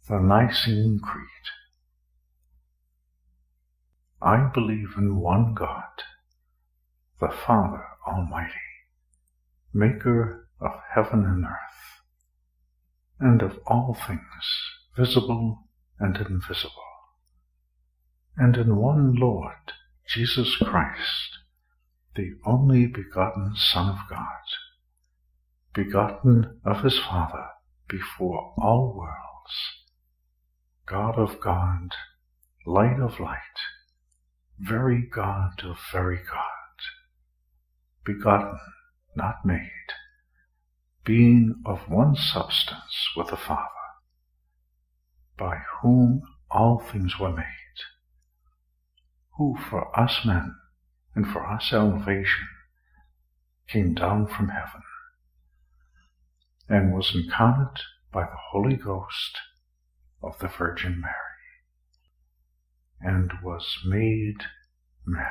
The Nicene Creed. I believe in one God, the Father Almighty, maker of heaven and earth, and of all things visible and invisible, and in one Lord, Jesus Christ, the only begotten Son of God, begotten of his Father before all worlds, God of God, light of light, very God of very God, begotten, not made, being of one substance with the Father, by whom all things were made, who for us men and for our salvation came down from heaven, and was incarnate by the Holy Ghost of the Virgin Mary, and was made man,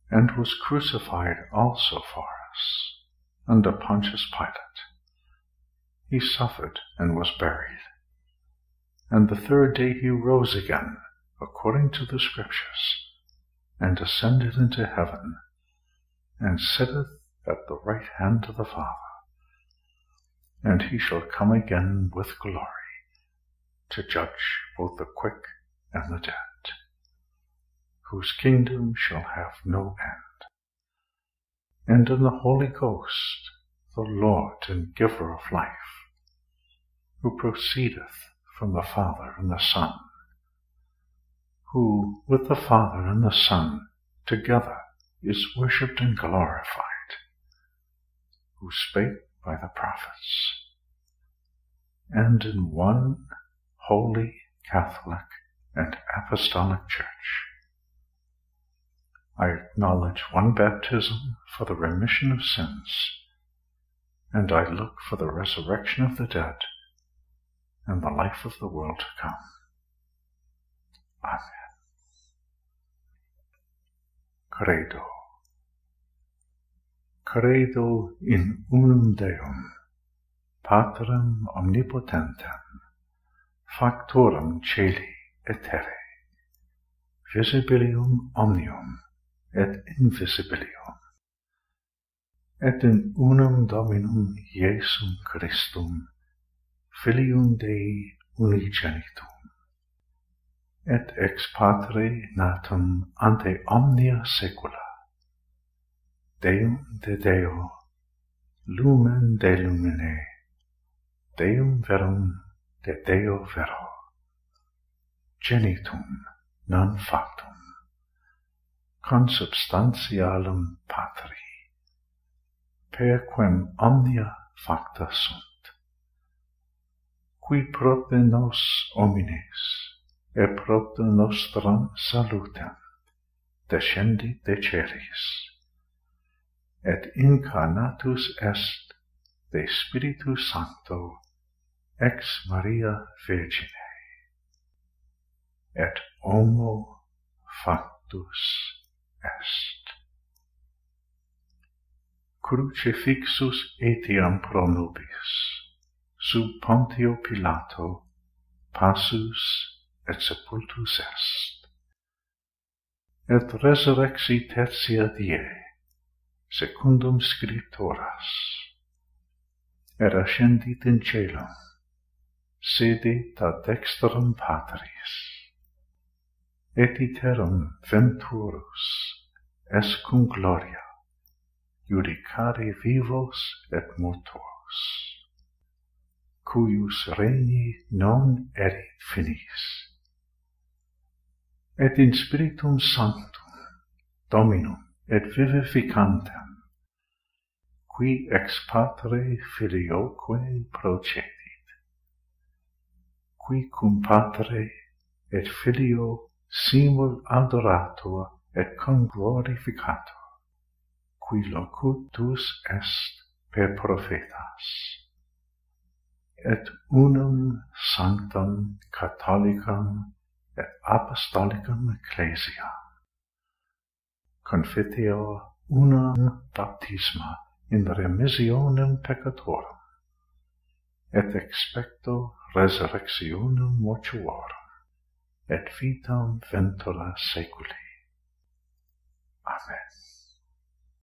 and was crucified also for us under Pontius Pilate. He suffered and was buried, and the third day he rose again, according to the Scriptures, and ascended into heaven, and sitteth at the right hand of the Father. And he shall come again with glory, to judge both the quick and the dead, whose kingdom shall have no end. And in the Holy Ghost, the Lord and giver of life, who proceedeth from the Father and the Son, who with the Father and the Son together is worshipped and glorified, who spake by the prophets, and in one holy, Catholic, and Apostolic Church. I acknowledge one baptism for the remission of sins, and I look for the resurrection of the dead and the life of the world to come. Amen. Credo. Credo in unum Deum, Patrem omnipotentem, Factorem celi et terrae, visibilium omnium et invisibilium, et in unum Dominum Iesum Christum, Filium Dei unigenitum, et ex Patre natum ante omnia saecula, Deum de Deo, lumen de lumine, Deum verum de Deo vero, genitum non factum, consubstantialum Patri, per quem omnia facta sunt, qui propter nos homines, et propter nostram salutem, descendit de celis, et incarnatus est de Spiritus Sancto ex Maria Virgine, et homo factus est. Crucifixus etiam pro nobis, sub Pontio Pilato, passus et sepultus est, et resurrexi tertia die, secundum Scripturas, et ascendit in caelum, sedit ad dexteram Patris, et iterum venturus est cum gloria, judicare vivos et mortuos, cuius regni non erit finis, et in Spiritum Sanctum, Dominum et vivificantem, qui ex Patre Filioque procedit, qui cum Patre et Filio simul adorator et conglorificator, qui locutus est per prophetas, et unum sanctam catholicam et apostolicam ecclesiam, confiteor unam baptisma in remissionem peccatorum, et expecto resurrectionem mortuorum, et vitam ventura saeculi. Amen.